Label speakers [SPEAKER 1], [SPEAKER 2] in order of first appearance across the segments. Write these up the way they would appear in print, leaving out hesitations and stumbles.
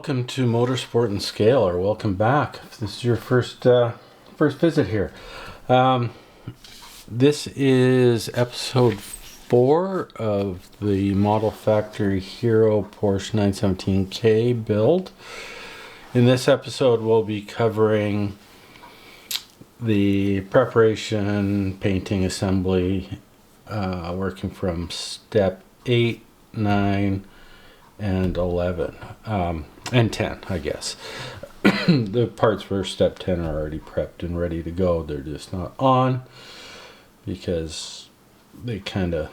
[SPEAKER 1] Welcome to Motorsport and Scale, or welcome back. If this is your first visit here. This is episode 4 of the model Factory Hiro Porsche 917K build. In this episode, we'll be covering the preparation, painting, assembly, working from step 8, 9, and 11. And 10, I guess. The parts for step 10 are already prepped and ready to go. They're just not on because they kind of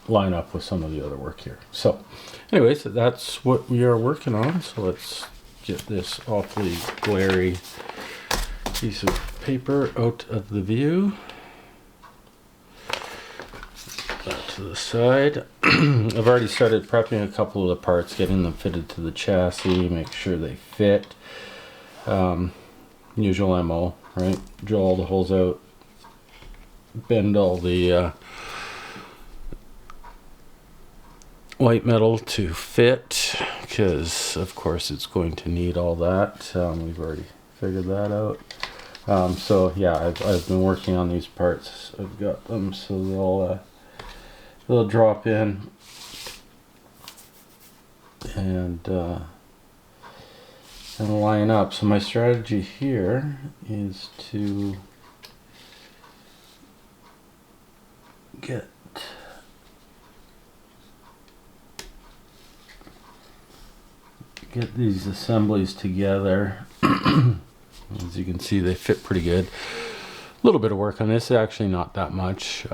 [SPEAKER 1] line up with some of the other work here. So anyways, that's what we are working on. So let's get this awfully glary piece of paper out of the view. That to the side. I've already started prepping a couple of the parts, getting them fitted to the chassis, make sure they fit. Usual MO, right? Drill all the holes out, bend all the white metal to fit, because of course it's going to need all that. We've already figured that out. So yeah, I've been working on these parts. I've got them so they'll drop in and line up. So my strategy here is to get these assemblies together. As you can see, they fit pretty good. A little bit of work on this, actually not that much.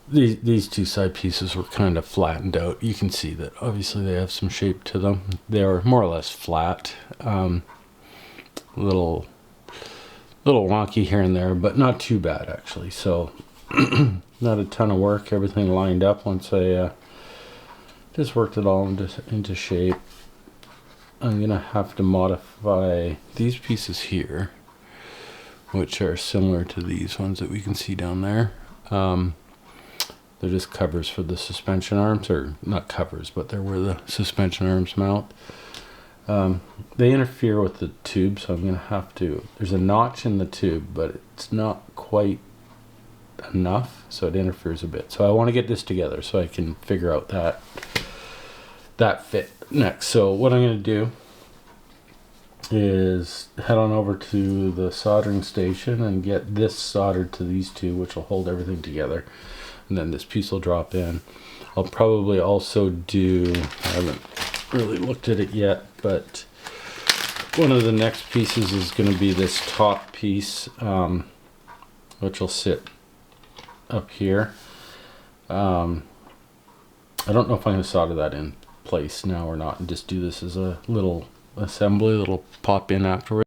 [SPEAKER 1] These two side pieces were kind of flattened out. You can see that obviously they have some shape to them. They are more or less flat. Little wonky here and there, but not too bad actually. So not a ton of work. Everything lined up once I just worked it all into shape. I'm gonna have to modify these pieces here, which are similar to these ones that we can see down there. They're just covers for the suspension arms, or not covers, but they're where the suspension arms mount. They interfere with the tube, so I'm going to have to, there's a notch in the tube, but it's not quite enough, so it interferes a bit. So I want to get this together so I can figure out that fit next. So what I'm going to do is head on over to the soldering station and get this soldered to these two, which will hold everything together, and then this piece will drop in. I'll probably also do, I haven't really looked at it yet, but one of the next pieces is going to be this top piece, which will sit up here. I don't know if I'm going to solder that in place now or not, and just do this as a little assembly that'll pop in afterwards.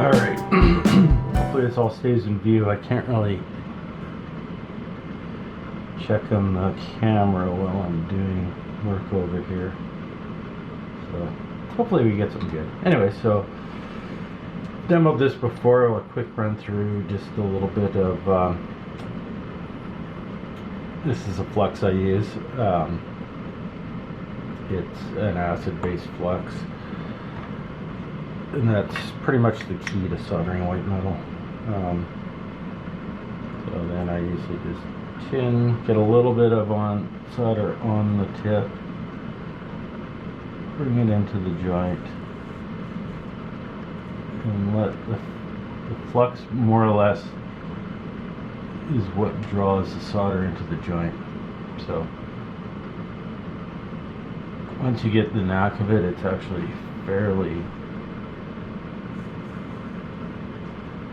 [SPEAKER 1] Alright, hopefully this all stays in view. I can't really check on the camera while I'm doing work over here. So hopefully we get something good. Anyway, so demoed this before, a quick run through, just a little bit of this is a flux I use. It's an acid-based flux, and that's pretty much the key to soldering white metal. So then I usually just get a little bit of solder on the tip, bring it into the joint, and let the flux more or less is what draws the solder into the joint. So once you get the knack of it, it's actually fairly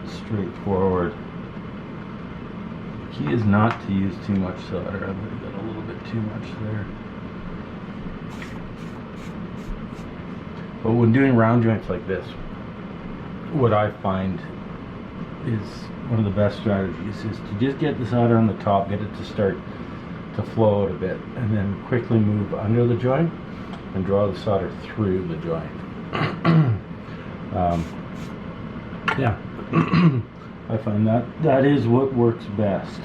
[SPEAKER 1] straightforward. The key is not to use too much solder. I might have got a little bit too much there. But when doing round joints like this, what I find is one of the best strategies is to just get the solder on the top, get it to start to flow out a bit, and then quickly move under the joint and draw the solder through the joint. Yeah. I find that is what works best.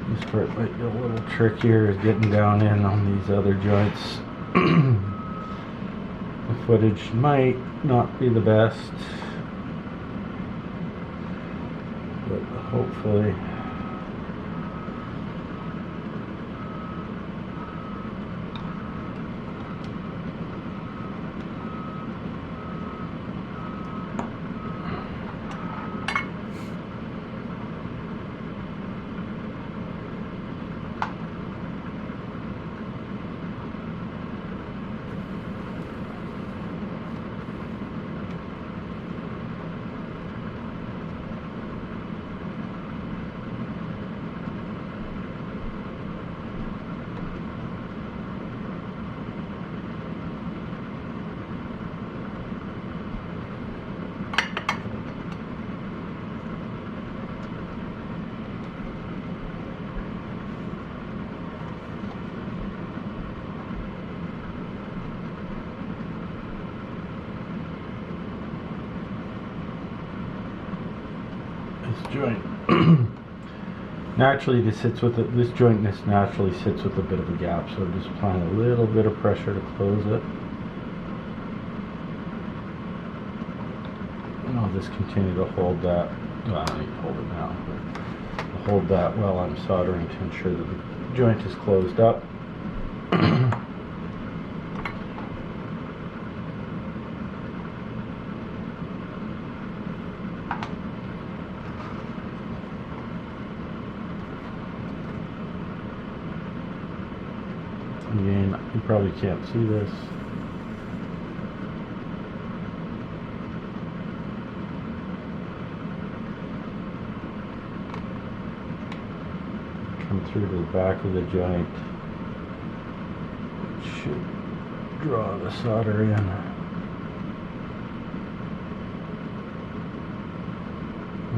[SPEAKER 1] This part might be a little trickier, is getting down in on these other joints. The footage might not be the best, but hopefully joint naturally this joint naturally sits with a bit of a gap, so I'm just applying a little bit of pressure to close it, and I'll just continue to hold that. Well, I need to hold it now, but I'll hold that while I'm soldering to ensure that the joint is closed up. Again, you probably can't see this. Come through to the back of the joint. It should draw the solder in.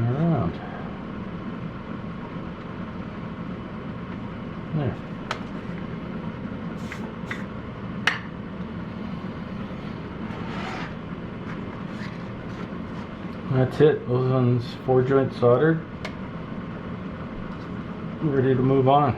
[SPEAKER 1] Around. There. That's it. Those ones 4 joints soldered. Ready to move on.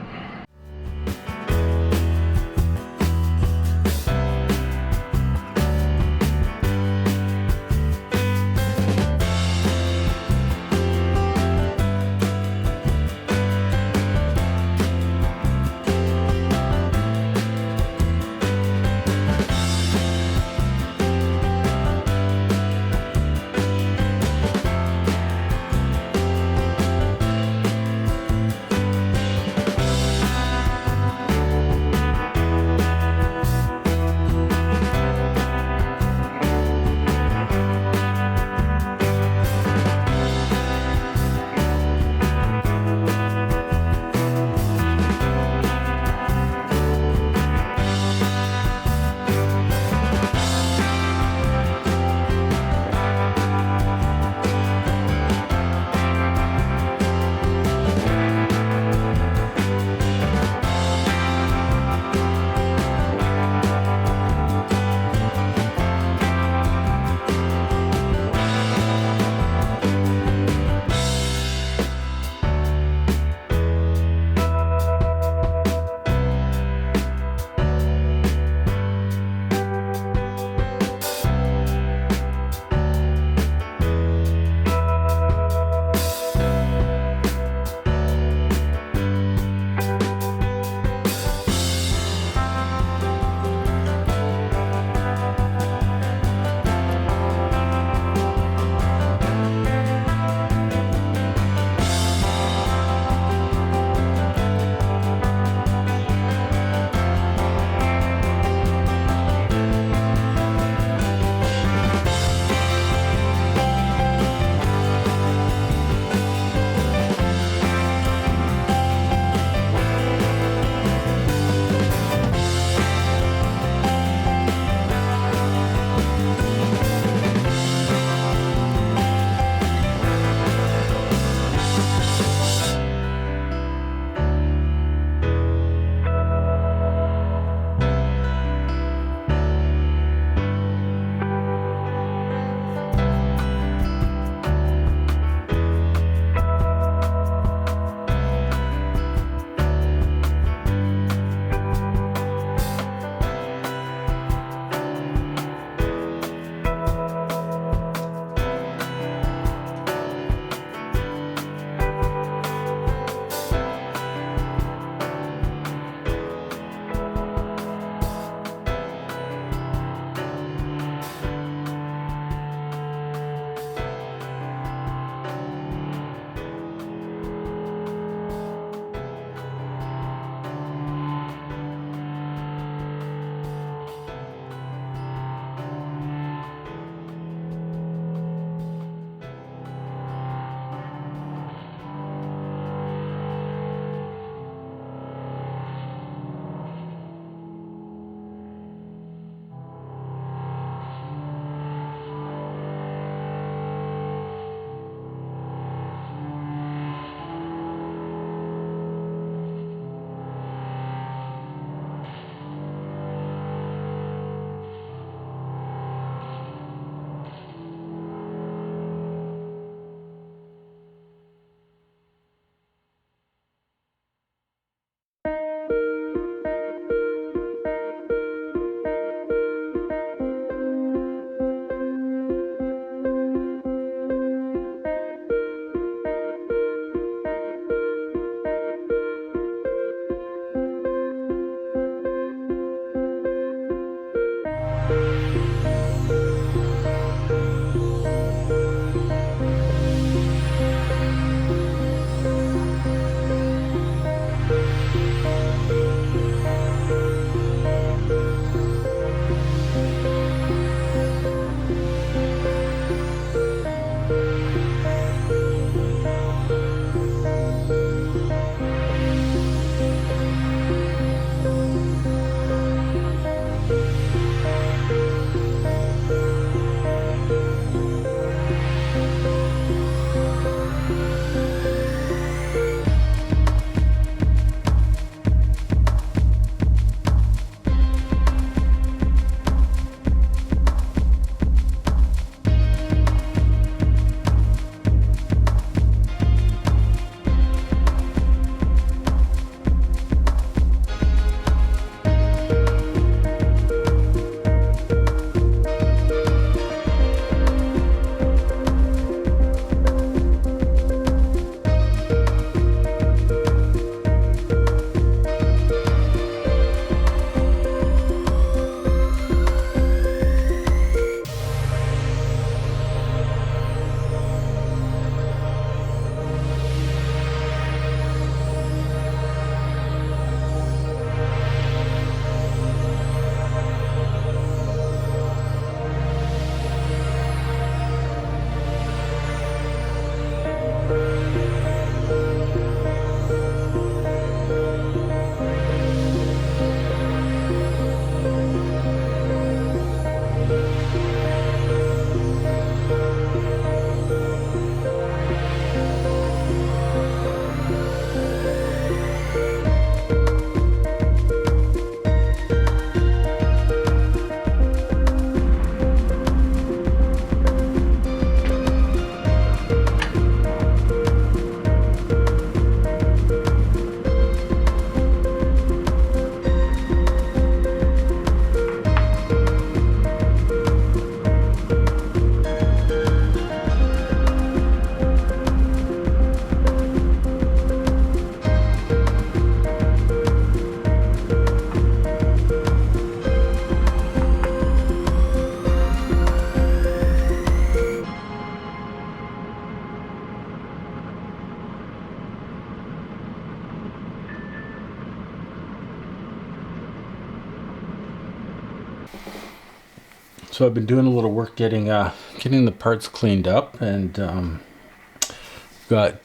[SPEAKER 1] So I've been doing a little work getting the parts cleaned up, and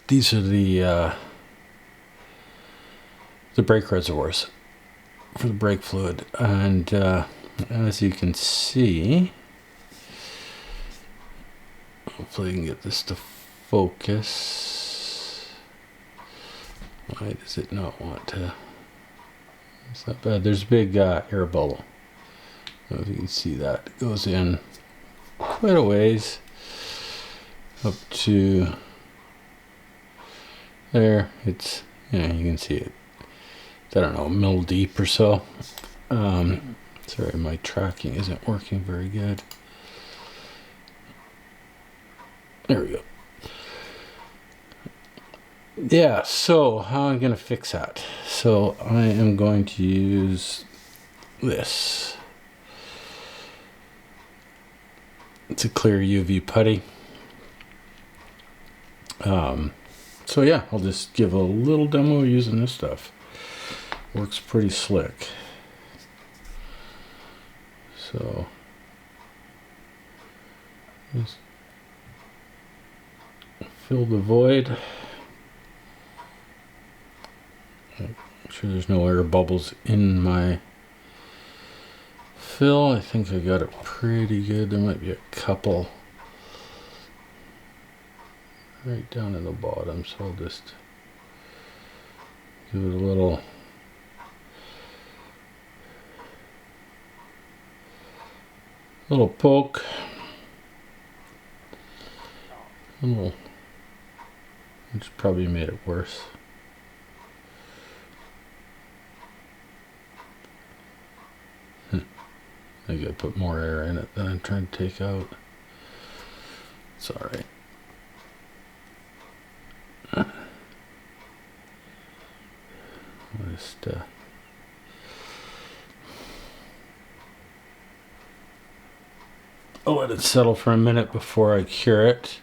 [SPEAKER 1] these are the brake reservoirs for the brake fluid, and as you can see, hopefully I can get this to focus. Why does it not want to? It's not bad. There's a big air bubble. I don't know if you can see that. It goes in quite a ways up to there. It's, you can see it. I don't know, a mil deep or so. Sorry, my tracking isn't working very good. There we go. Yeah, so how I'm going to fix that? So I am going to use this. It's a clear UV putty. So yeah, I'll just give a little demo using this stuff. Works pretty slick. So just fill the void. Make sure there's no air bubbles in my fill. I think I got it pretty good. There might be a couple right down in the bottom, so I'll just give it a little poke. Which probably made it worse. I gotta put more air in it than I'm trying to take out. It's alright. Just I'll let it settle for a minute before I cure it.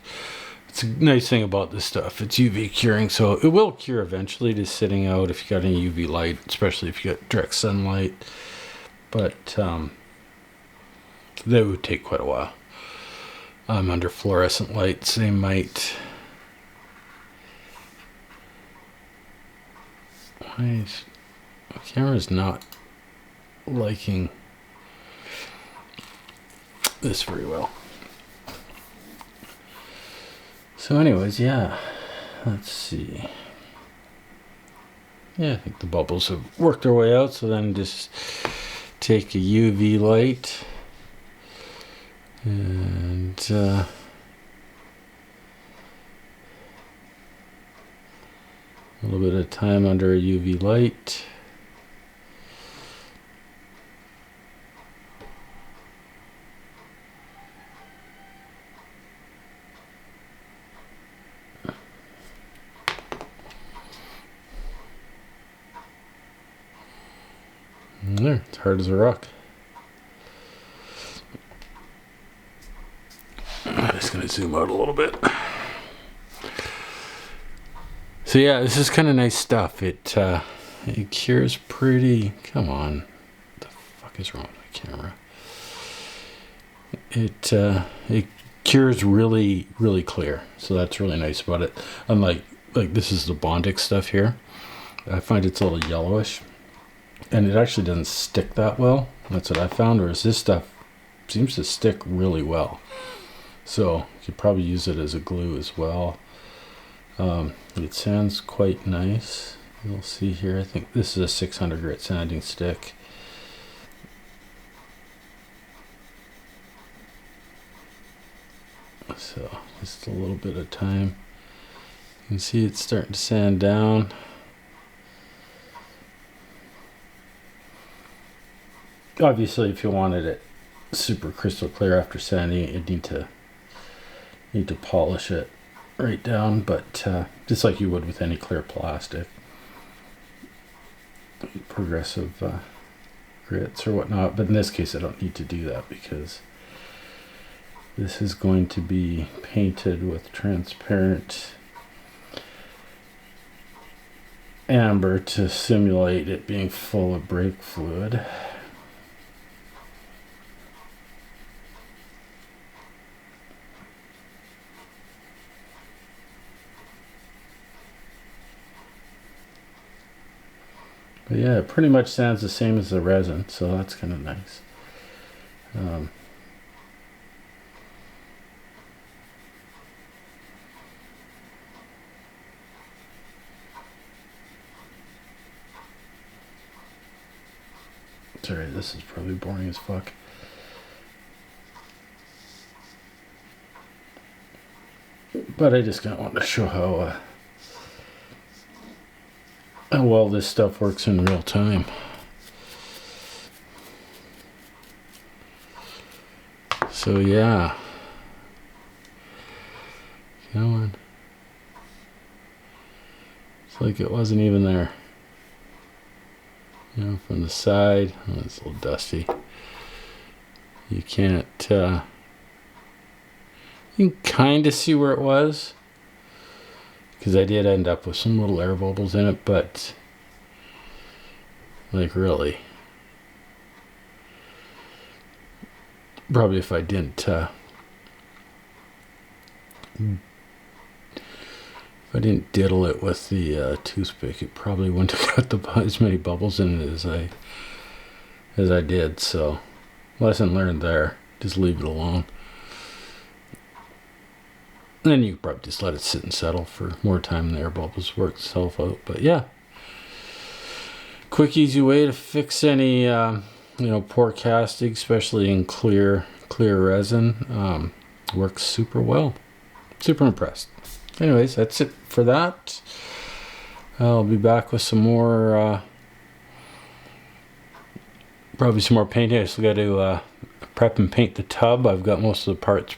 [SPEAKER 1] It's a nice thing about this stuff. It's UV curing, so it will cure eventually, just sitting out if you got any UV light, especially if you got direct sunlight. But that would take quite a while. Under fluorescent lights, they might. My camera's not liking this very well. So anyways, yeah, let's see. Yeah, I think the bubbles have worked their way out, so then just take a UV light and a little bit of time under a UV light. And there, it's hard as a rock. I'm just going to zoom out a little bit. So yeah, this is kind of nice stuff. It cures pretty. Come on, what the fuck is wrong with my camera? It cures really clear. So that's really nice about it. Unlike this is the Bondix stuff here. I find it's a little yellowish, and it actually doesn't stick that well. That's what I found. Whereas this stuff seems to stick really well. So you could probably use it as a glue as well. It sands quite nice. You'll see here, I think this is a 600 grit sanding stick. So just a little bit of time. You can see it's starting to sand down. Obviously, if you wanted it super crystal clear after sanding, you'd need to polish it right down, but just like you would with any clear plastic, progressive grits or whatnot. But in this case, I don't need to do that because this is going to be painted with transparent amber to simulate it being full of brake fluid. But yeah, it pretty much sounds the same as the resin, so that's kind of nice. Sorry, this is probably boring as fuck. But I just kind of want to show how well this stuff works in real time. So yeah. Come on. It's like it wasn't even there. You know, from the side. Oh, it's a little dusty. You can't, you can kind of see where it was. Because I did end up with some little air bubbles in it, but like really. Probably if I didn't, diddle it with the toothpick, it probably wouldn't have got as many bubbles in it as I did. So, lesson learned there. Just leave it alone. And then you probably just let it sit and settle for more time and the air bubbles work itself out. But yeah, quick, easy way to fix any poor casting, especially in clear resin. Works super well. Super impressed. Anyways, that's it for that. I'll be back with some more, probably some more painting. I still got to prep and paint the tub. I've got most of the parts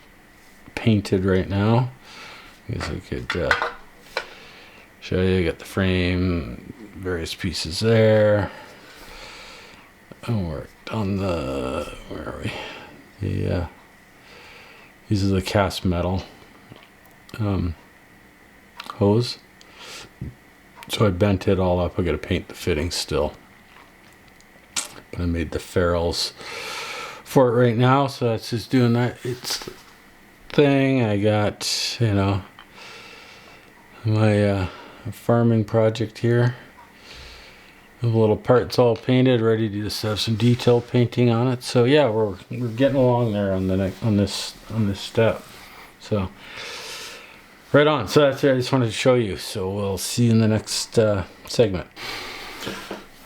[SPEAKER 1] painted right now. I guess I could show you. I got the frame, various pieces there. I worked on the, where are we? These are the cast metal hose. So I bent it all up. I got to paint the fittings still. But I made the ferrules for it right now, so that's just doing that. It's thing. I got, my farming project here. The little parts all painted, ready to just have some detail painting on it. So yeah, we're getting along there on this step. So right on. So that's it. I just wanted to show you. So we'll see you in the next segment.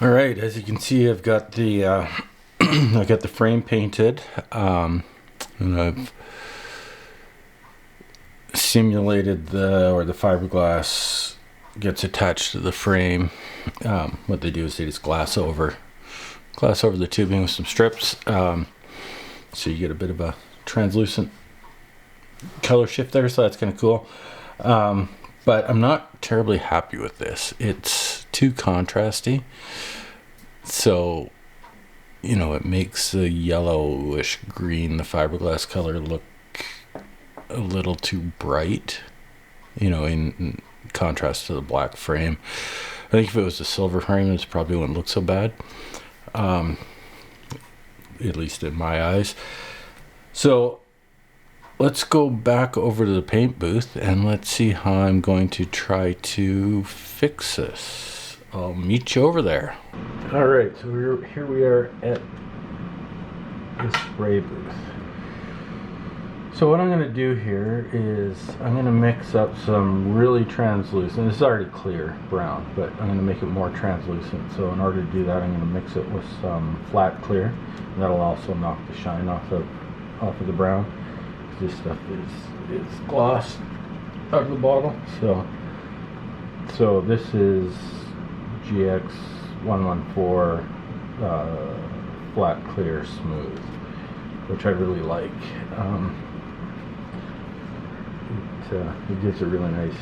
[SPEAKER 1] All right. As you can see, I've got the I got the frame painted, and I've simulated the fiberglass gets attached to the frame. What they do is they just glass over the tubing with some strips, so you get a bit of a translucent color shift there, so that's kind of cool. But I'm not terribly happy with this. It's too contrasty, so it makes the yellowish green, the fiberglass color, look a little too bright, in contrast to the black frame. I think if it was a silver frame, it probably wouldn't look so bad, at least in my eyes. So let's go back over to the paint booth and let's see how I'm going to try to fix this. I'll meet you over there. All right, so here we are at the spray booth. So what I'm going to do here is I'm going to mix up some really translucent, this is already clear brown, but I'm going to make it more translucent. So in order to do that, I'm going to mix it with some flat clear, and that'll also knock the shine off of the brown. This stuff is glossed out of the bottle. So this is GX 114 flat clear smooth, which I really like. It gives a really nice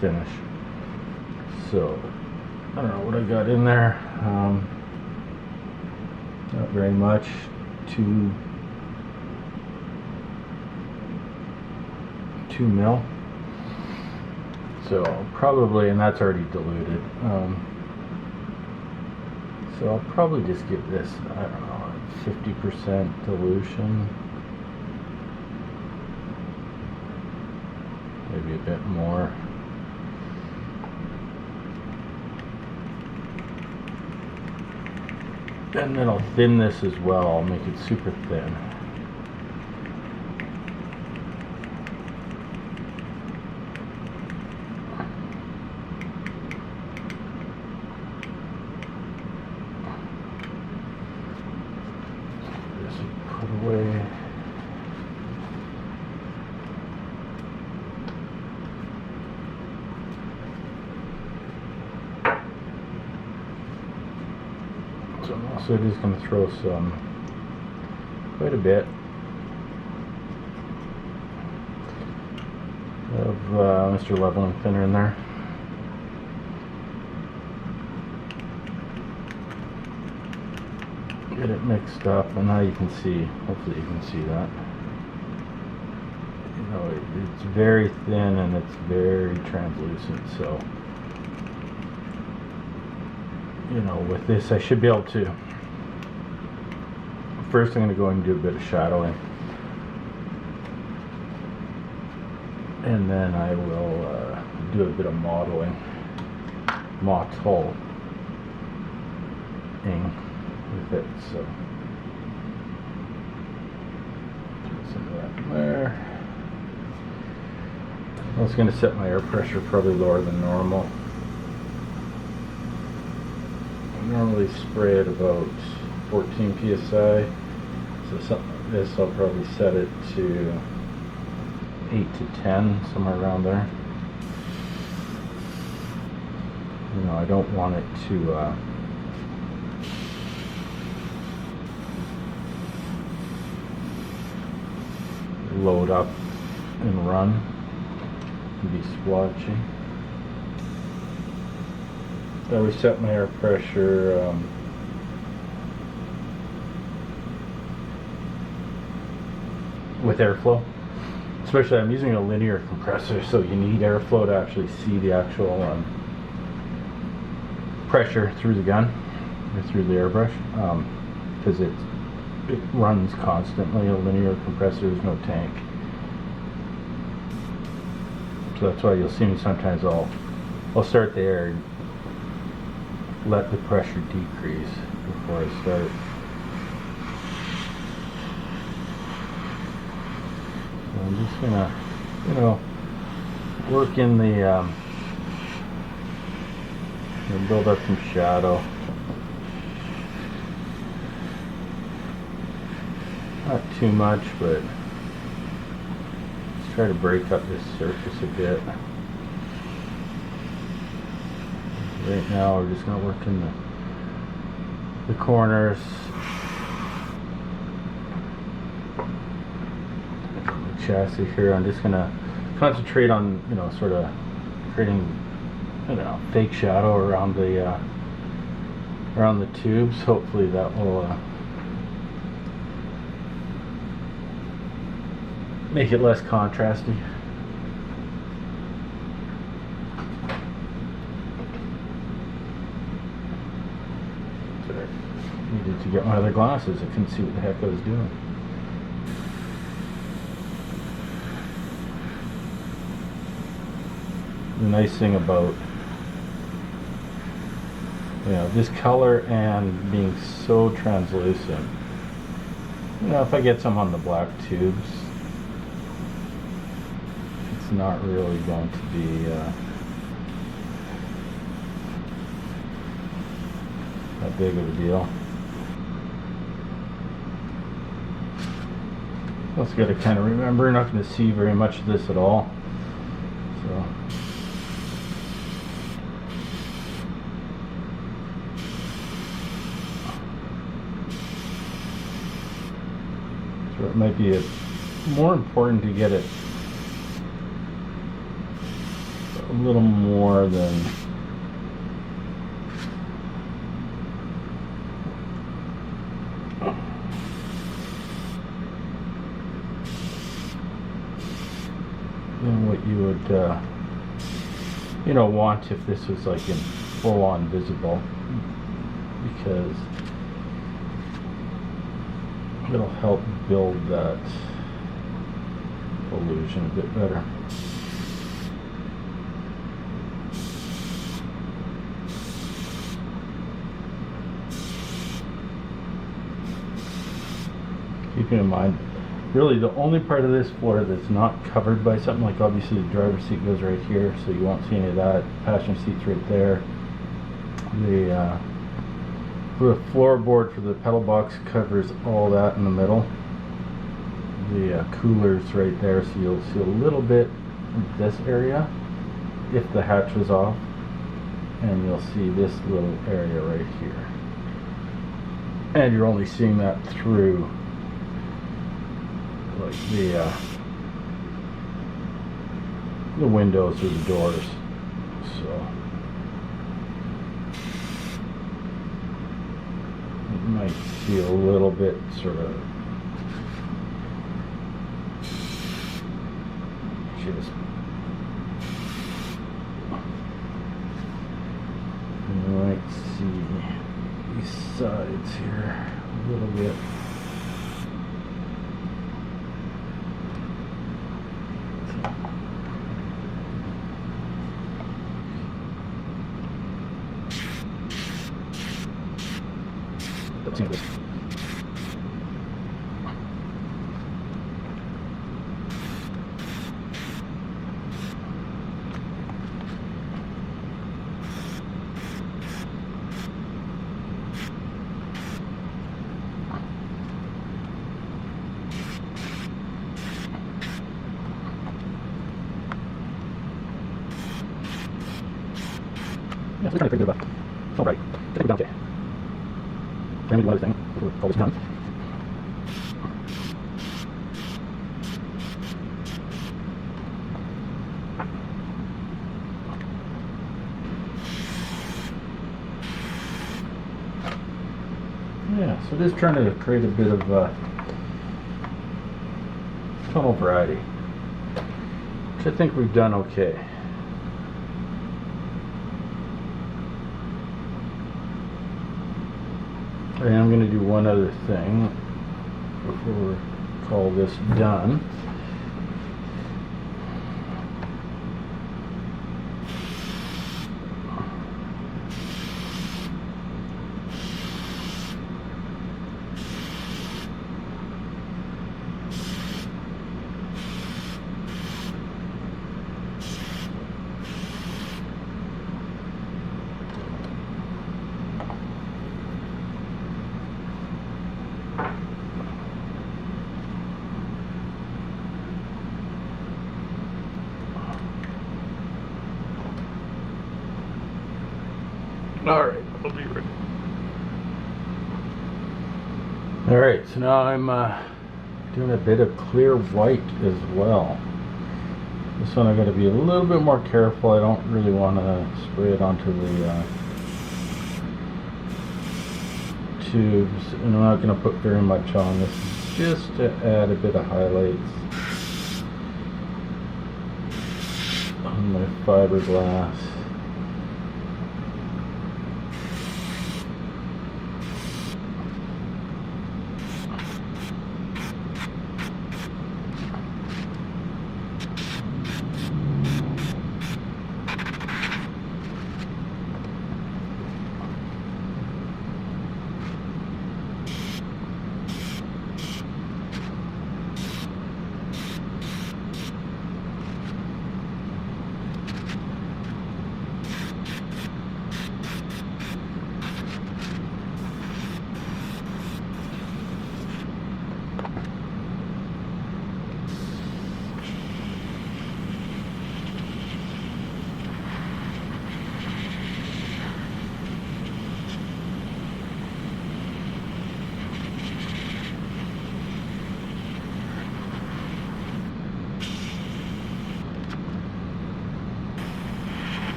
[SPEAKER 1] finish. So I don't know what I got in there. Not very much. 2 mil. So probably, and that's already diluted. So I'll probably just give this, I don't know, 50% dilution. Maybe a bit more. And then I'll thin this as well. I'll make it super thin. This will put away. So I'm also just going to throw quite a bit of Mr. Leveling Thinner in there. Get it mixed up, and now you can see, hopefully you can see that. You know, it's very thin and it's very translucent, so you know, with this I should be able to, first I'm going to go and do a bit of shadowing, and then I will do a bit of modeling, modeling with it, so throw some of that in there. I was going to set my air pressure probably lower than normal. I normally spray at about 14 psi, so this I'll probably set it to 8 to 10, somewhere around there. You know, I don't want it to load up and run and be splotchy. I always set my air pressure with airflow. Especially I'm using a linear compressor, so you need airflow to actually see the actual pressure through the gun or through the airbrush, because it runs constantly. A linear compressor is no tank. So that's why you'll see me sometimes I'll start the air, let the pressure decrease before I start. So I'm just gonna, you know, work in the build up some shadow. Not too much, but let's try to break up this surface a bit. Right now we're just going to work in the corners, the chassis here. I'm just going to concentrate on, you know, sort of creating, I don't know, fake shadow around the tubes. Hopefully that will make it less contrasty. Needed to get my other glasses. I couldn't see what the heck I was doing. The nice thing about, you know, this color and being so translucent, you know, if I get some on the black tubes, it's not really going to be that big of a deal. Also got to kind of remember, you're not going to see very much of this at all. So it might be more important to get it a little more than what you would you know, want if this was like in full-on visible, because it'll help build that illusion a bit better. keeping in mind, really the only part of this floor that's not covered by something, like obviously the driver's seat goes right here, so you won't see any of that. Passenger seat's right there. The floorboard for the pedal box covers all that in the middle. The cooler's right there, so you'll see a little bit of this area if the hatch was off, and you'll see this little area right here. And you're only seeing that through like the windows or the doors. So you might see a little bit sort of just, you might see these sides here a little bit. Yeah, so we're trying to figure it out. It's alright. Take it down, okay. Let me do one other thing before all this is done. Yeah, so just trying to create a bit of tonal variety, which I think we've done okay. And I'm going to do one other thing before we call this done. Alright, I'll be ready. Alright, so now I'm doing a bit of clear white as well. This one I'm going to be a little bit more careful. I don't really want to spray it onto the tubes, and I'm not going to put very much on. This is just to add a bit of highlights on my fiberglass.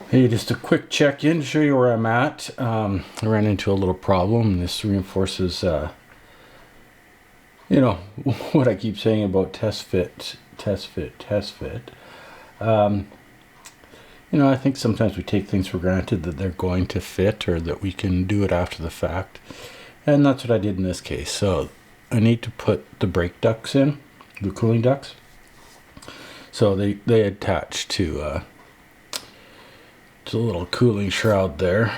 [SPEAKER 1] Hey, just a quick check-in to show you where I'm at. I ran into a little problem. This reinforces, you know, what I keep saying about test fit. You know, I think sometimes we take things for granted that they're going to fit or that we can do it after the fact. And that's what I did in this case. So I need to put the brake ducts in, the cooling ducts. So they attach to a little cooling shroud there,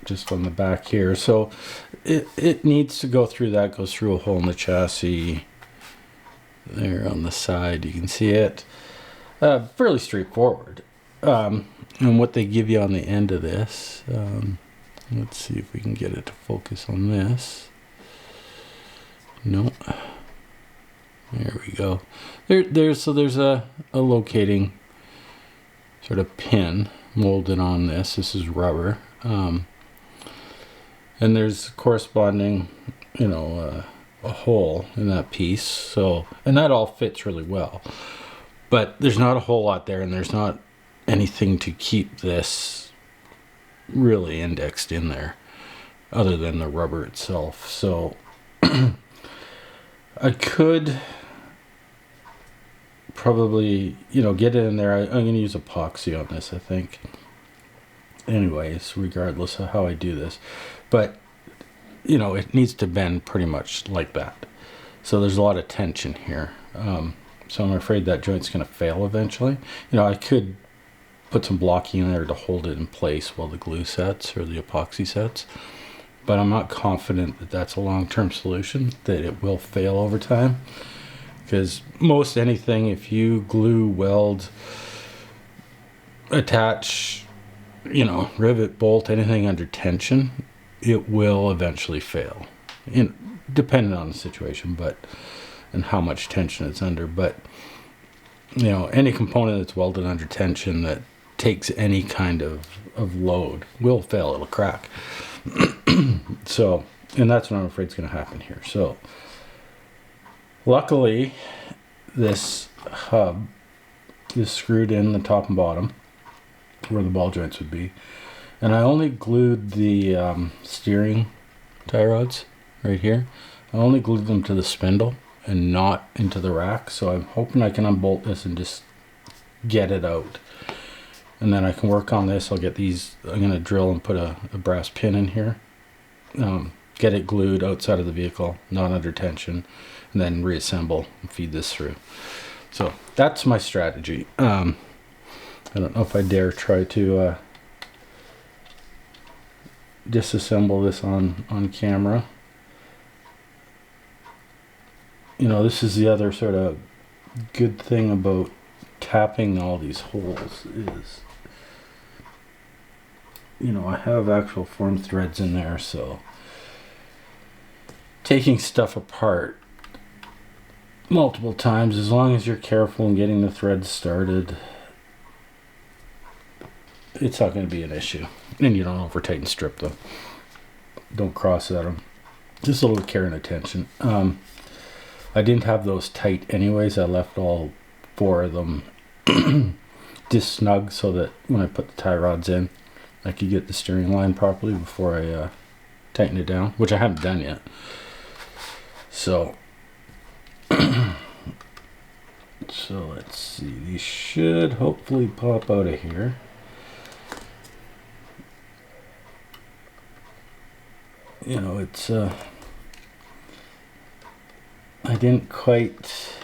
[SPEAKER 1] just on the back here. So it needs to go through that, goes through a hole in the chassis there on the side. You can see it. Fairly straightforward. And what they give you on the end of this, let's see if we can get it to focus on this. No. There we go. So there's a locating sort of pin molded on this. This is rubber. And there's corresponding, a hole in that piece. So, and that all fits really well. But there's not a whole lot there, and there's not anything to keep this really indexed in there other than the rubber itself. So I could probably, get it in there. I'm going to use epoxy on this, I think. Anyways, regardless of how I do this. But, it needs to bend pretty much like that. So there's a lot of tension here. So I'm afraid that joint's going to fail eventually. I could put some blocking in there to hold it in place while the glue sets or the epoxy sets. But I'm not confident that that's a long-term solution, that it will fail over time. Because most anything, if you glue, weld, attach, rivet, bolt, anything under tension, it will eventually fail. Depending on the situation, and how much tension it's under. But, any component that's welded under tension that takes any kind of load will fail, it'll crack. So, and that's what I'm afraid is going to happen here. So, luckily, this hub is screwed in the top and bottom where the ball joints would be. And I only glued the steering tie rods right here. I only glued them to the spindle and not into the rack. So I'm hoping I can unbolt this and just get it out. And then I can work on this. I'll get these, I'm going to drill and put a brass pin in here. Get it glued outside of the vehicle, not under tension, and then reassemble and feed this through. So that's my strategy. I don't know if I dare try to disassemble this on camera. This is the other sort of good thing about tapping all these holes is, I have actual formed threads in there, so taking stuff apart multiple times, as long as you're careful in getting the threads started, it's not going to be an issue. And you don't over tighten strip them. Don't cross at them. Just a little care and attention. I didn't have those tight anyways. I left all 4 of them just snug so that when I put the tie rods in, I could get the steering line properly before I tighten it down, which I haven't done yet. So, so let's see. These should hopefully pop out of here. It's I didn't quite.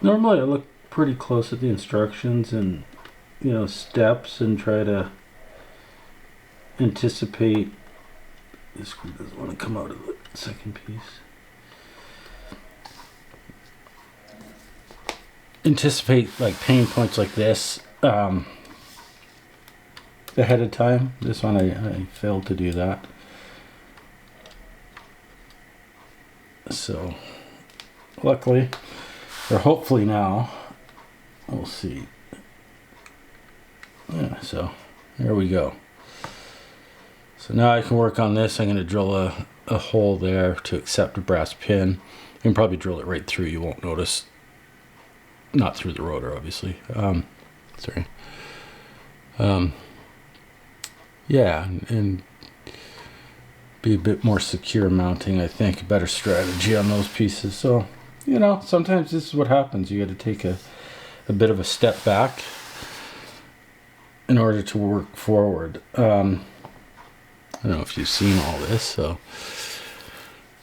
[SPEAKER 1] Normally I look pretty close at the instructions and steps and try to anticipate. This screw doesn't want to come out of the second piece. Anticipate like pain points like this ahead of time. This one I failed to do that. So luckily, or hopefully now, we'll see. Yeah, so there we go. So now I can work on this. I'm going to drill a hole there to accept a brass pin. You can probably drill it right through. You won't notice. Not through the rotor, obviously. Sorry. Yeah, and be a bit more secure mounting, I think. A better strategy on those pieces. So, sometimes this is what happens. You got to take a bit of a step back in order to work forward. I don't know if you've seen all this. So,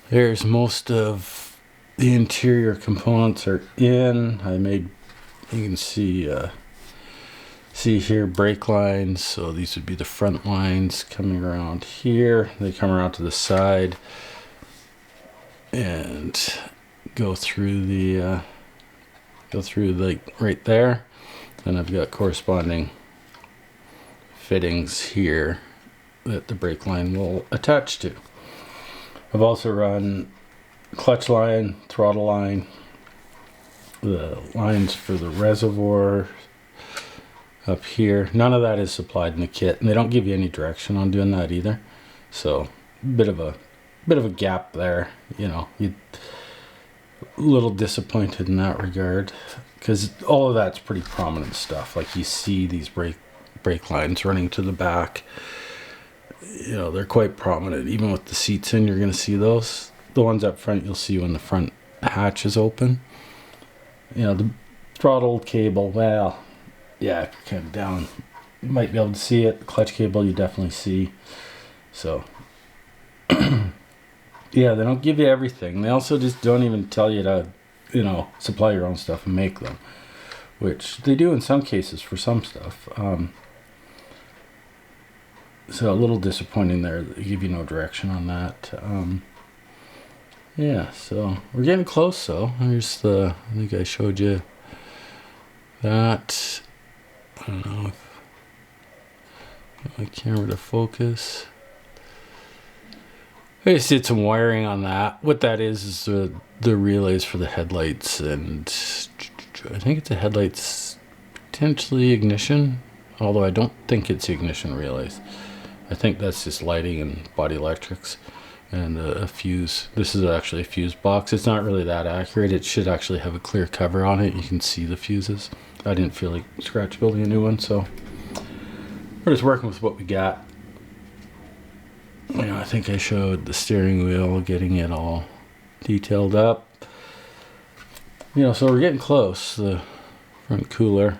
[SPEAKER 1] there's most of the interior components are in. You can see here brake lines. So these would be the front lines coming around here. They come around to the side and go through like right there. And I've got corresponding fittings here that the brake line will attach to. I've also run clutch line, throttle line, the lines for the reservoir up here. None of that is supplied in the kit, and they don't give you any direction on doing that either. So bit of a gap there, you know. You a little disappointed in that regard, because all of that's pretty prominent stuff. Like you see these brake lines running to the back. You know, they're quite prominent. Even with the seats in, you're going to see those. The ones up front, you'll see when the front hatch is open. You know, the throttle cable, well, yeah, if you're kind of down, you might be able to see it. The clutch cable, you definitely see. So, yeah, they don't give you everything. They also just don't even tell you to, you know, supply your own stuff and make them, which they do in some cases for some stuff. So a little disappointing there. They give you no direction on that. Yeah, so we're getting close though. Here's I think I showed you that. I don't know if my camera to focus. I just did some wiring on that. What that is the relays for the headlights, and I think it's a headlights, potentially ignition, although I don't think it's ignition relays. I think that's just lighting and body electrics and a fuse. This is actually a fuse box. It's not really that accurate. It should actually have a clear cover on it. You can see the fuses. I didn't feel like scratch building a new one, so we're just working with what we got. You know, I think I showed the steering wheel, getting it all detailed up. You know, so we're getting close. The front cooler.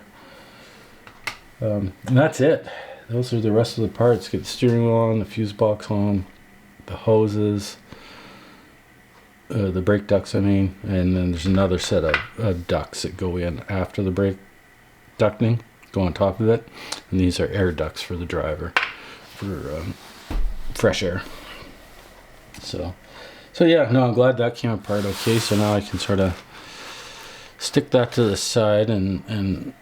[SPEAKER 1] And that's it. Those are the rest of the parts. Get the steering wheel on, the fuse box on, the hoses, the brake ducts, I mean, and then there's another set of ducts that go in after the brake ducting, go on top of it, and these are air ducts for the driver, for fresh air. So yeah, no, I'm glad that came apart okay. So now I can sort of stick that to the side and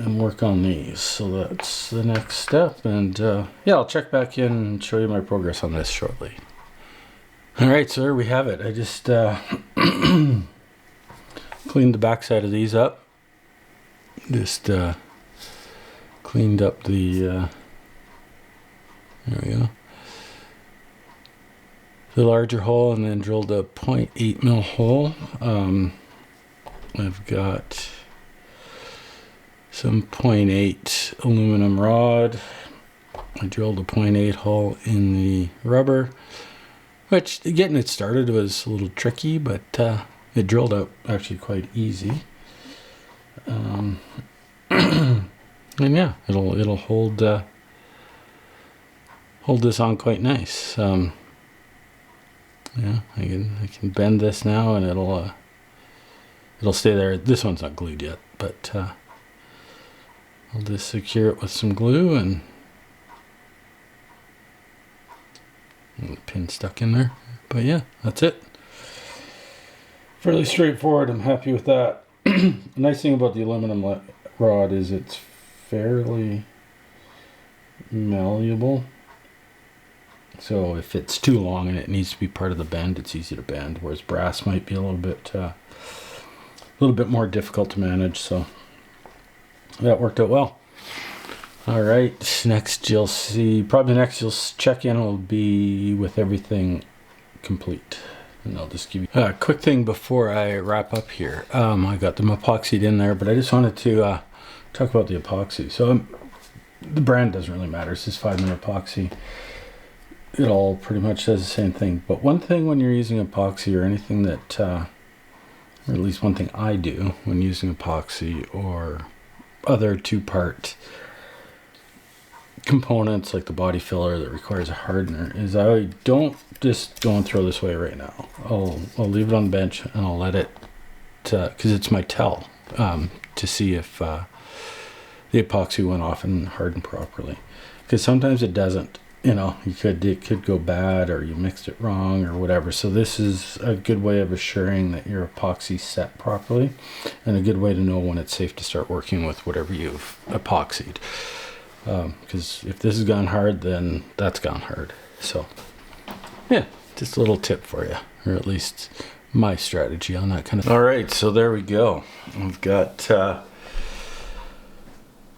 [SPEAKER 1] work on these. So that's the next step, and yeah, I'll check back in and show you my progress on this shortly. All right, so there we have it. I just cleaned the backside of these up. Just cleaned up the there we go, the larger hole, and then drilled a 0.8 mil hole. I've got some 0.8 aluminum rod. I drilled a 0.8 hole in the rubber, which getting it started was a little tricky, but it drilled out actually quite easy. And yeah, it'll hold this on quite nice. Yeah, I can bend this now, and it'll stay there. This one's not glued yet, but I'll just secure it with some glue, and the pin stuck in there. But yeah, that's it. Fairly straightforward. I'm happy with that. The nice thing about the aluminum rod is it's fairly malleable. So if it's too long and it needs to be part of the bend, it's easy to bend. Whereas brass might be a little bit more difficult to manage. So that worked out well. All right, next you'll see, probably next you'll check in will be with everything complete. And I'll just give you a quick thing before I wrap up here. I got them epoxied in there, but I just wanted to talk about the epoxy. So the brand doesn't really matter. It's just 5-minute epoxy. It all pretty much does the same thing. But one thing when you're using epoxy, or anything that, or at least one thing I do when using epoxy or other two-part components like the body filler that requires a hardener is I don't just go and throw this away right now. I'll leave it on the bench and I'll let it, because it's my tell, to see if the epoxy went off and hardened properly. Because sometimes it doesn't. You know, it could go bad, or you mixed it wrong or whatever. So this is a good way of assuring that your epoxy's set properly, and a good way to know when it's safe to start working with whatever you've epoxied. Because if this has gone hard, then that's gone hard. So yeah, just a little tip for you, or at least my strategy on that kind of thing. All right, so there we go. We've got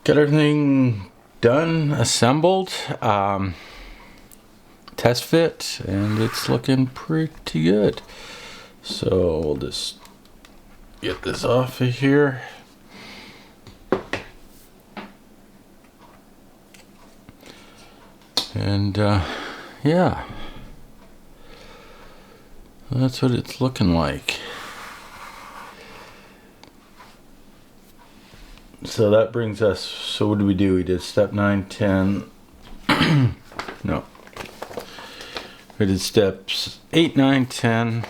[SPEAKER 1] everything done, assembled, test fit, and it's looking pretty good. So we'll just get this off of here. And yeah, that's what it's looking like. So that brings us, so what did we do? We did step 9, 10, no. We did steps 8, 9, 10,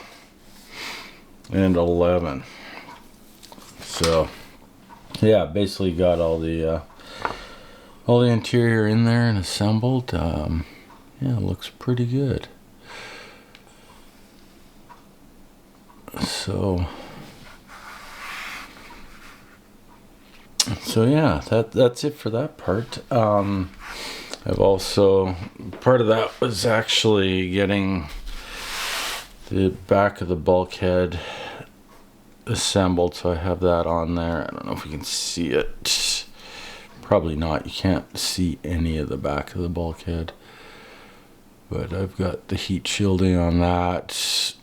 [SPEAKER 1] and 11. So yeah, basically got all the interior in there and assembled. Yeah, it looks pretty good. So yeah, that's it for that part. I've also, part of that was actually getting the back of the bulkhead assembled, so I have that on there. I don't know if you can see it. Probably not. You can't see any of the back of the bulkhead, but I've got the heat shielding on that.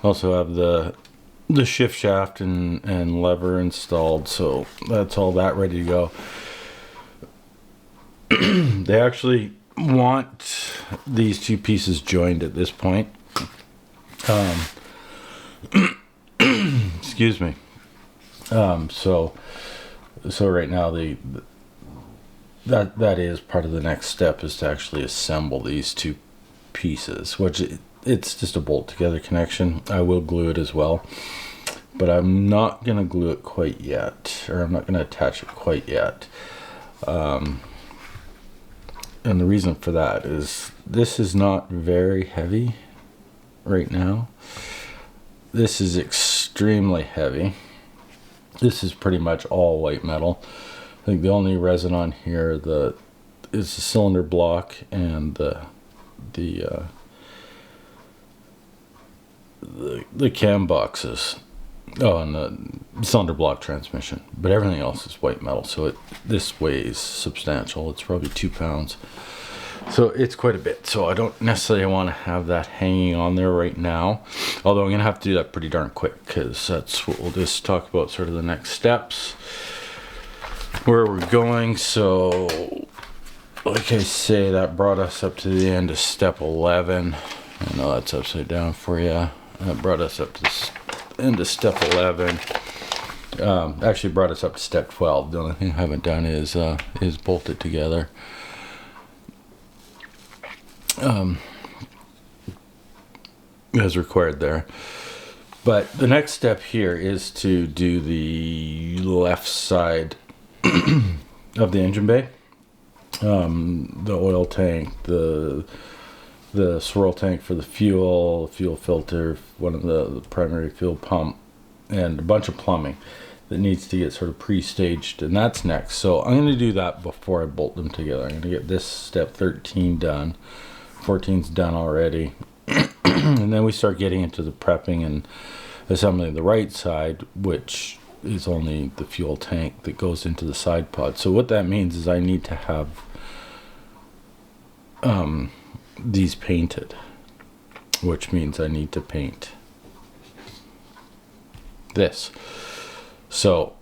[SPEAKER 1] Also have the shift shaft and lever installed, so that's all that ready to go. They actually want these two pieces joined at this point. Excuse me. So right now that is part of the next step, is to actually assemble these two pieces, which it's just a bolt together connection. I will glue it as well, but I'm not gonna glue it quite yet, or I'm not gonna attach it quite yet. And the reason for that is this is not very heavy right now. This is extremely heavy. This is pretty much all white metal. I think the only resin on here is the cylinder block and the cam boxes. Oh, and the cylinder block transmission. But everything else is white metal, so this weighs substantial. It's probably 2 pounds. So it's quite a bit. So I don't necessarily want to have that hanging on there right now. Although I'm going to have to do that pretty darn quick, because that's what we'll just talk about, sort of the next steps, where we're going. So like I say, that brought us up to the end of step 11. I know that's upside down for you. That brought us up to into step 11. Actually brought us up to step 12. The only thing I haven't done is bolt it together. As required there. But the next step here is to do the left side of the engine bay. The oil tank, the swirl tank for the fuel filter, one of the primary fuel pump, and a bunch of plumbing that needs to get sort of pre-staged, and that's next. So I'm going to do that before I bolt them together. I'm going to get this step 13 done. 14's done already. And then we start getting into the prepping and assembling the right side, which is only the fuel tank that goes into the side pod. So what that means is I need to have these painted, which means I need to paint this. So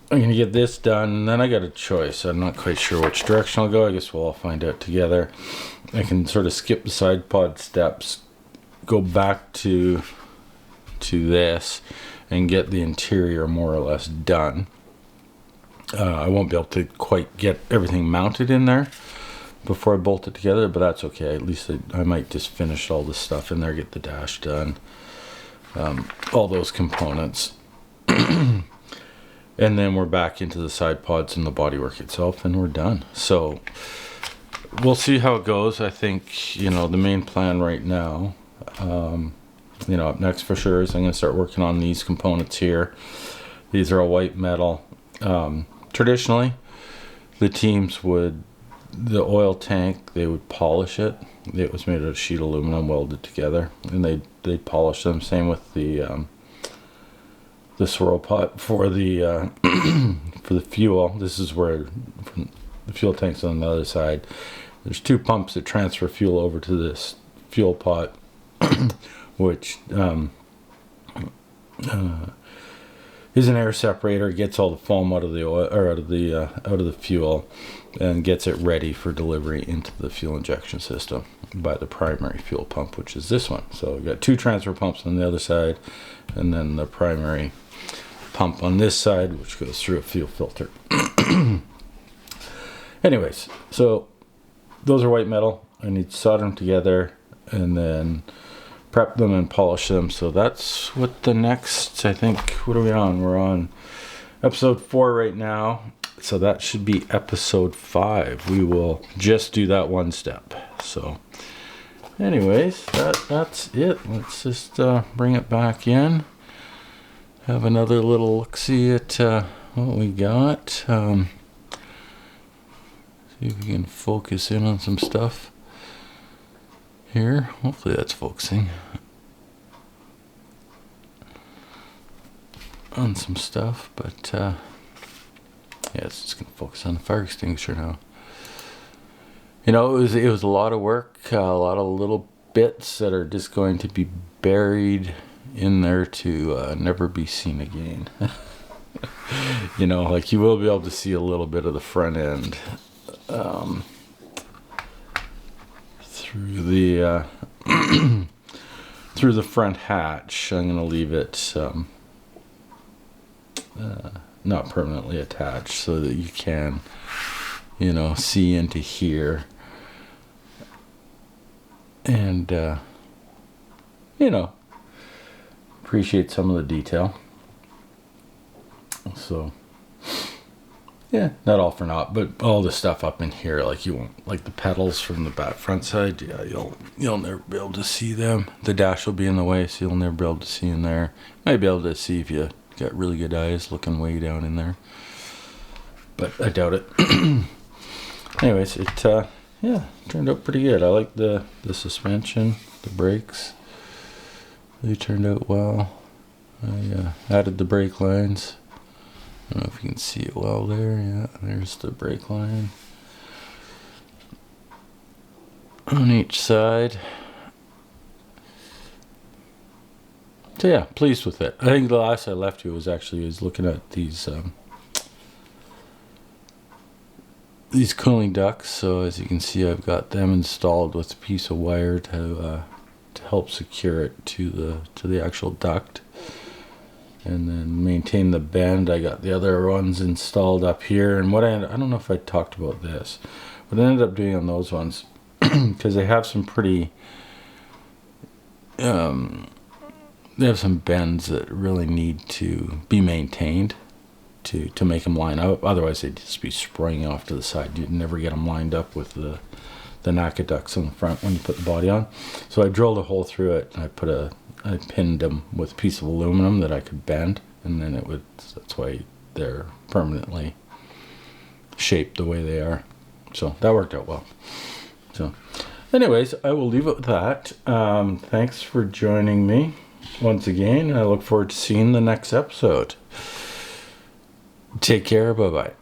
[SPEAKER 1] I'm gonna get this done, and then I got a choice. I'm not quite sure which direction I'll go. I guess we'll all find out together. I can sort of skip the side pod steps, go back to this, and get the interior more or less done. I won't be able to quite get everything mounted in there before I bolt it together, but that's okay. At least I might just finish all this stuff in there, get the dash done, all those components. And then we're back into the side pods and the bodywork itself, and we're done. So we'll see how it goes. I think, the main plan right now, up next for sure is I'm going to start working on these components here. These are a white metal. Traditionally, the teams the oil tank, they would polish it. It was made out of sheet aluminum welded together, and they'd polish them. Same with the swirl pot for the for the fuel. This is where the fuel tank's on the other side. There's two pumps that transfer fuel over to this fuel pot, which is an air separator. Gets all the foam out of the oil, or out of the fuel, and gets it ready for delivery into the fuel injection system by the primary fuel pump, which is this one. So we've got two transfer pumps on the other side, and then the primary pump on this side, which goes through a fuel filter. Anyways, so those are white metal. I need to solder them together and then prep them and polish them. So that's what the next, I think, what are we on? We're on episode 4 right now. So that should be episode 5. We will just do that one step. So anyways, that's it. Let's just bring it back in. Have another little look-see at what we got. See if we can focus in on some stuff here. Hopefully that's focusing on some stuff, but yeah, it's just gonna focus on the fire extinguisher now. It was a lot of work, a lot of little bits that are just going to be buried in there to never be seen again. Like you will be able to see a little bit of the front end through the through the front hatch. I'm gonna leave it not permanently attached so that you can see into here and appreciate some of the detail. So yeah, not all for naught, but all the stuff up in here, like you won't, like the pedals from the back front side, yeah, you'll never be able to see them. The dash will be in the way, so you'll never be able to see in there. Might be able to see if you got really good eyes looking way down in there, but I doubt it. Anyways, it turned out pretty good. I like the suspension, the brakes. They turned out well. I added the brake lines. I don't know if you can see it well there. Yeah, there's the brake line on each side. So yeah, pleased with it. I think the last I left you was looking at these cooling ducts. So as you can see, I've got them installed with a piece of wire to help secure it to the actual duct, and then maintain the bend. I got the other ones installed up here, and I don't know if I talked about this. What I ended up doing on those ones, because they have some pretty they have some bends that really need to be maintained to make them line up. Otherwise they'd just be spraying off to the side. You'd never get them lined up with the NACA ducts on the front when you put the body on. So I drilled a hole through it, and I pinned them with a piece of aluminum that I could bend, and then that's why they're permanently shaped the way they are. So that worked out well. So anyways, I will leave it with that. Thanks for joining me once again. I look forward to seeing the next episode. Take care. Bye-bye.